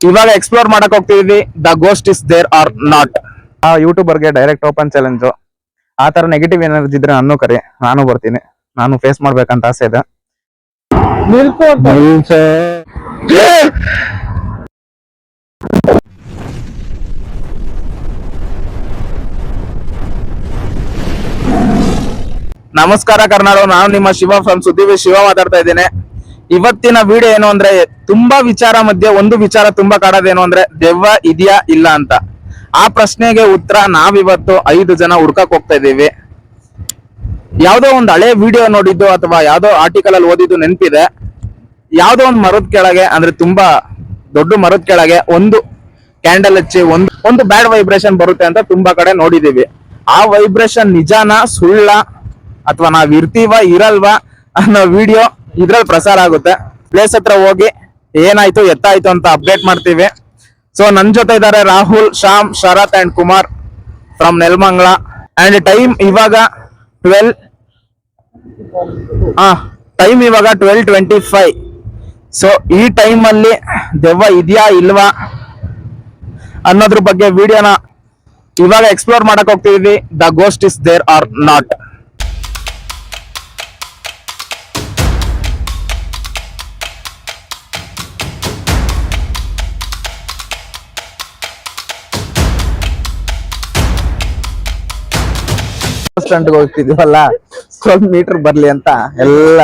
ಇವಾಗ ಎಕ್ಸ್ಪ್ಲೋರ್ ಮಾಡಕ್ ಹೋಗ್ತಿದೀವಿ the ghost is there or not. ಆ ಯೂಟ್ಯೂಬರ್ಗೆ ಡೈರೆಕ್ಟ್ ಓಪನ್ ಚಾಲೆಂಜ್. ಆ ತರ ನೆಗೆಟಿವ್ ಎನರ್ಜಿ ಇದ್ರೆ ನಾನು ಕರಿ, ನಾನು ಬರ್ತೀನಿ. ನಾನು ಫೇಸ್ ಮಾಡ್ಬೇಕಂತ ಆಸೆ ಇದೆ. ನಮಸ್ಕಾರ ಕರ್ನಾಟಕ, ನಾನು ನಿಮ್ಮ ಶಿವ ಫ್ರಮ್ ಸುದ್ದಿ ಶಿವ ಮಾತಾಡ್ತಾ ಇದ್ದೇನೆ. ಇವತ್ತಿನ ವಿಡಿಯೋ ಏನು ಅಂದ್ರೆ, ತುಂಬಾ ವಿಚಾರ ಮಧ್ಯೆ ಒಂದು ವಿಚಾರ ತುಂಬಾ ಕಾಡೋದೇನು ಅಂದ್ರೆ, ದೆವ್ವ ಇದೆಯಾ ಇಲ್ಲ ಅಂತ. ಆ ಪ್ರಶ್ನೆಗೆ ಉತ್ತರ ನಾವಿವತ್ತು 5 ಜನ ಹುಡ್ಕಕ್ ಹೋಗ್ತಾ ಇದ್ದೀವಿ. ಯಾವ್ದೋ ಒಂದು ಹಳೆ ವಿಡಿಯೋ ನೋಡಿದ್ದು ಅಥವಾ ಯಾವ್ದೋ ಆರ್ಟಿಕಲ್ ಅಲ್ಲಿ ಓದಿದ್ದು ನೆನಪಿದೆ. ಯಾವ್ದೋ ಒಂದು ಮರದ ಕೆಳಗೆ, ಅಂದ್ರೆ ತುಂಬಾ ದೊಡ್ಡ ಮರದ ಕೆಳಗೆ ಒಂದು ಕ್ಯಾಂಡಲ್ ಹಚ್ಚಿ ಒಂದು ಬ್ಯಾಡ್ ವೈಬ್ರೇಷನ್ ಬರುತ್ತೆ ಅಂತ ತುಂಬಾ ಕಡೆ ನೋಡಿದೀವಿ. ಆ ವೈಬ್ರೇಷನ್ ನಿಜಾನ ಸುಳ್ಳ ಅಥವಾ ನಾವ್ ಇರ್ತೀವ ಇರಲ್ವಾ ಅನ್ನೋ ವಿಡಿಯೋ ಇದ್ರಲ್ಲಿ ಪ್ರಸಾರ ಆಗುತ್ತೆ. ಪ್ಲೇಸ್ ಹತ್ರ ಹೋಗಿ ಏನಾಯ್ತು ಎತ್ತಾಯ್ತು ಅಂತ ಅಪ್ಡೇಟ್ ಮಾಡ್ತೀವಿ. ಸೊ ನನ್ ಜೊತೆ ಇದ್ದಾರೆ Rahul, Shyam, Sharath and Kumar from Nelamangala. And time ಇವಾಗ 12:25. ಸೊ ಈ ಟೈಮ್ ಅಲ್ಲಿ ದೆವ್ವ ಇದೆಯಾ ಇಲ್ವಾ ಅನ್ನೋದ್ರ ಬಗ್ಗೆ ವಿಡಿಯೋನ ಇವಾಗ ಎಕ್ಸ್ಪ್ಲೋರ್ ಮಾಡಕ್ ಹೋಗ್ತಿದೀವಿ. The ghost is there or not. ಸ್ಟಂಟ್ಗೆ ಹೋಗ್ತಿದೀವಲ್ಲ, ಸ್ವಲ್ಪ ಮೀಟರ್ ಬರ್ಲಿ ಅಂತ ಎಲ್ಲ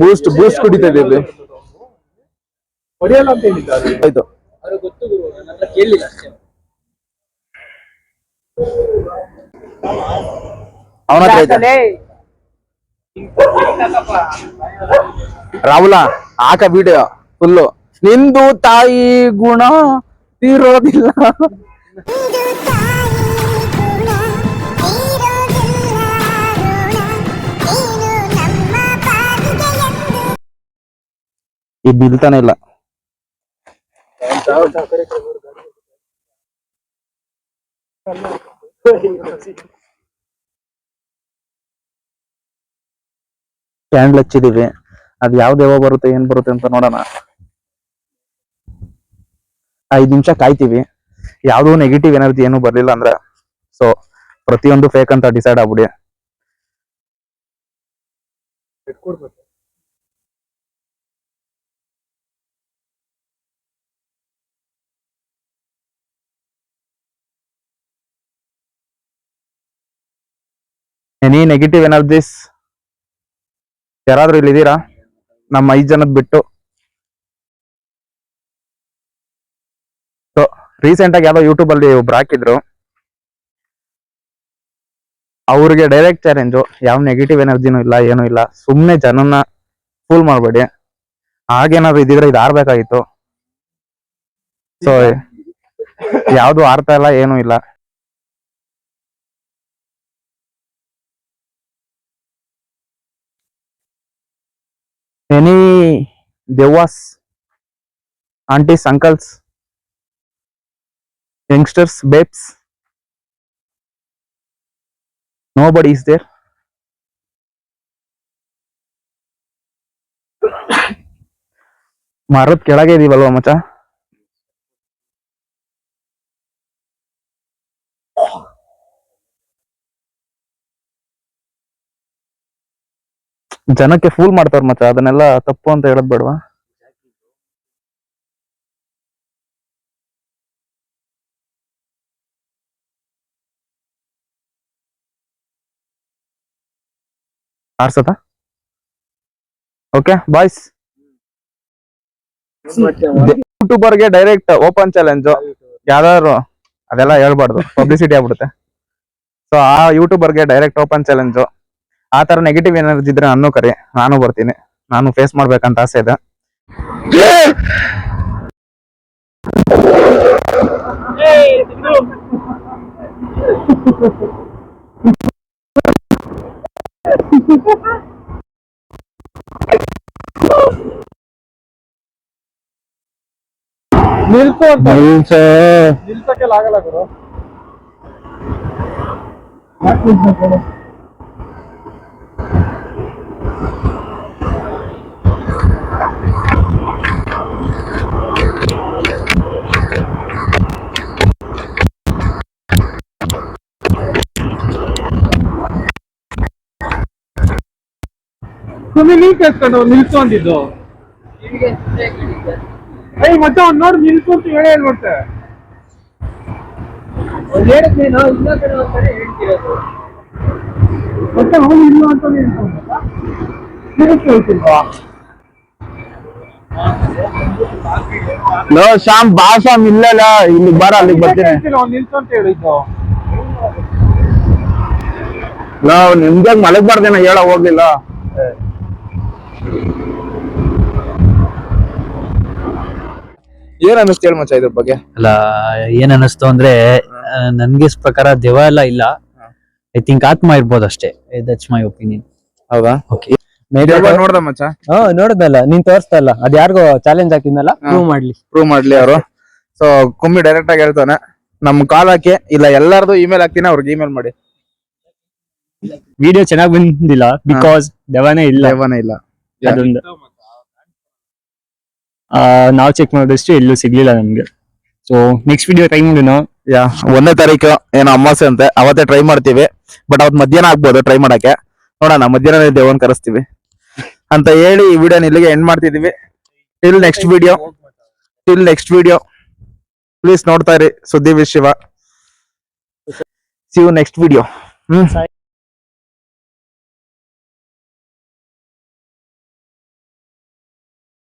ಬೂಸ್ಟ್ ಕುಡಿತಾ ಇದೀವಿ. ಆಯ್ತು, ಅವನ ರಾಹುಲ ಹಾಕ ವಿಡಿಯೋ ಫುಲ್ಲು. ನಿಂದು ತಾಯಿ ಗುಣ ತೀರೋದಿಲ್ಲ. ಇದು ನಿಲ್ತಾನೆ ಇಲ್ಲ. ಕ್ಯಾಂಡಲ್ ಹಚ್ಚಿದೀವಿ, ಅದ್ ಯಾವ ದೇವ ಬರುತ್ತೆ ಏನ್ ಬರುತ್ತೆ ಅಂತ ನೋಡೋಣ. 5 ನಿಮಿಷ ಕಾಯ್ತೀವಿ. ಯಾವ್ದೋ ನೆಗೆಟಿವ್ ಎನರ್ಜಿ ಏನು ಬರ್ಲಿಲ್ಲ ಅಂದ್ರೆ ಸೊ ಪ್ರತಿಯೊಂದು ಫೇಕ್ ಅಂತ ಡಿಸೈಡ್ ಆಗ್ಬಿಡಿ. ಎನಿ ನೆಗೆಟಿವ್ ಎನರ್ಜೀಸ್ ಯಾರಾದ್ರೂ ಇಲ್ಲಿ ಇದೀರಾ? ನಮ್ಮ 5 ಜನದ್ ಬಿಟ್ಟು. ಸೊ ರೀಸೆಂಟ್ ಆಗಿ ಯಾವ್ದೋ ಯೂಟ್ಯೂಬ್ ಅಲ್ಲಿ ಒಬ್ರು ಹಾಕಿದ್ರು, ಅವ್ರಿಗೆ ಡೈರೆಕ್ಟ್ ಚಾಲೆಂಜು. ಯಾವ ನೆಗೆಟಿವ್ ಎನರ್ಜಿನೂ ಇಲ್ಲ, ಏನೂ ಇಲ್ಲ, ಸುಮ್ನೆ ಜನನ್ನ ಫೂಲ್ ಮಾಡ್ಬೇಡಿ. ಹಾಗೇನಾದ್ರು ಇದಿದ್ರೆ ಇದು ಆರ್ಬೇಕಾಗಿತ್ತು. ಸೊ ಯಾವ್ದು ಆರ್ತಾ ಇಲ್ಲ, ಏನೂ ಇಲ್ಲ. ಎನಿ ದೆವ್ವಾಸ್, aunties, uncles, youngsters, babes, nobody is there. ಮರದ ಕೆಳಗೆ ಇದೀವಲ್ವಾ ಮಚ್ಚ? ಜನಕ್ಕೆ ಫೂಲ್ ಮಾಡ್ತಾರ ಮಚ್ಚ, ಅದನ್ನೆಲ್ಲ ತಪ್ಪು ಅಂತ ಹೇಳದ್ ಬೇಡವಾ? ಆರ್ಸತ ಓಕೆ ಬಾಯ್ಸ್. ಯೂಟ್ಯೂಬರ್ಗೆ ಡೈರೆಕ್ಟ್ ಓಪನ್ ಚಾಲೆಂಜ್. ಯಾವ್ದಾದ್ರು ಅದೆಲ್ಲ ಹೇಳ್ಬಾರ್ದು, ಪಬ್ಲಿಸಿಟಿ ಆಗ್ಬಿಡುತ್ತೆ. ಸೊ ಆ ಯೂಟ್ಯೂಬರ್ಗೆ ಡೈರೆಕ್ಟ್ ಓಪನ್ ಚಾಲೆಂಜ್. ಆ ತರ ನೆಗೆಟಿವ್ ಎನರ್ಜಿ ಇದ್ರೆ ನಾನು ಕರಿ, ನಾನು ಬರ್ತೀನಿ. ನಾನು ಫೇಸ್ ಮಾಡ್ಬೇಕಂತ ಆಸೆ ಇದೆ. ನಿಲ್ಸಕ್ಕೆ ಆಗಲ್ಲ ಗುರು. ಸುಮ್ಮನೆ ನೀನ್ ಕೇಳ್ಕೊಂಡು ನಿಲ್ಸು ಅಂದಿದ್ದು. ಮತ್ತೆ ಅವ್ನು ನೋಡಿ ನಿಲ್ಸು ಅಂತ ಹೇಳೇ ಮತ್ತೆ ಮತ್ತೆ ಅವನು ಇಲ್ಲ ಅಂತ ಹೇಳ್ತಿಲ್ವಾ? ಲೋ ಶ್ಯಾಮ್ ಬಾ ಶ್ಯಾಮ್, ಇಲ್ಲಲ್ಲ ಇಲ್ಲಿ ಬರ, ಅಲ್ಲಿಗೆ ಬರ್ತೀನಿ. ಅವ್ನು ನಿಲ್ಸು ಅಂತ ಹೇಳಿದ್ದು. ಲೋ ನಿಮ್ಗೆ ಮಲಗ್ ಬರ್ದೇನ ಹೇಳ ಹೋಗ್ಲಿಲ್ಲ. ಏನ್ ಅನ್ನಿಸ್ತು ಹೇಳ ಮಚ್ಚ ಇದ್ರ ಬಗ್ಗೆ? ಅಲ್ಲ, ಏನ್ ಅನ್ನಿಸ್ತು ಅಂದ್ರೆ ನನ್ಗೆ ಪ್ರಕಾರ ದೆವ್ವ ಎಲ್ಲ ಇಲ್ಲ. ಐ ಥಿಂಕ್ ಆತ್ಮ ಇರ್ಬೋದು ಅಷ್ಟೇ. That's my opinion. ಹೌದಾ? ಓಕೆ. ನೋಡ್ದ ಮಚ್ಚ? ನೋಡಿದ್ನಲ್ಲ, ನೀನ್ ತೋರಿಸ್ತಾ ಇಲ್ಲ, ಅದ್ ಯಾರಿಗೋ ಚಾಲೆಂಜ್ ಹಾಕಿದ್ನಲ್ಲ, ಪ್ರೂವ್ ಮಾಡ್ಲಿ ಅವರು. ಸೊ ಕುಮ್ಮಿ ಡೈರೆಕ್ಟ್ ಆಗಿ ಹೇಳ್ತಾನೆ, ನಮ್ ಕಾಲ್ ಹಾಕಿ, ಇಲ್ಲ ಎಲ್ಲಾರ್ದು ಇಮೇಲ್ ಹಾಕ್ತೀನಿ, ಅವ್ರಿಗೆ ಇಮೇಲ್ ಮಾಡಿ. ವಿಡಿಯೋ ಚೆನ್ನಾಗಿ ಬಂದಿಲ್ಲ ಬಿಕಾಸ್ ದೆವ್ವನೇ ಇಲ್ಲ. ಅದೊಂದು ನಾವ್ ಚೆಕ್ ಮಾಡಿದಷ್ಟು ಎಲ್ಲೂ ಸಿಗ್ಲಿಲ್ಲ ನಮ್ಗೆ. ಸೊ ನೆಕ್ಸ್ಟ್ ವಿಡಿಯೋ ಟ್ರೈ ಮಾಡೋಣ. 1ನೇ ತಾರೀಕು ಏನೋ ಅಮಾವಾಸ್ಯೆ ಅಂತೆ, ಅವತ್ತೇ ಟ್ರೈ ಮಾಡ್ತೀವಿ. ಬಟ್ ಅವತ್ ಮಧ್ಯಾಹ್ನ ಆಗ್ಬೋದು ಟ್ರೈ ಮಾಡಕ್ಕೆ. ನೋಡೋಣ, ಮಧ್ಯಾಹ್ನ ದೇವನ್ ಕರೆಸ್ತೀವಿ ಅಂತ ಹೇಳಿ ಈ ವಿಡಿಯೋನ ಇಲ್ಲಿಗೆ ಎಂಡ್ ಮಾಡ್ತಿದೀವಿ. ಟಿಲ್ ನೆಕ್ಸ್ಟ್ ವಿಡಿಯೋ ಪ್ಲೀಸ್ ನೋಡ್ತಾ ಇರಿ ಸುದ್ದಿ with Shiva. See you next video.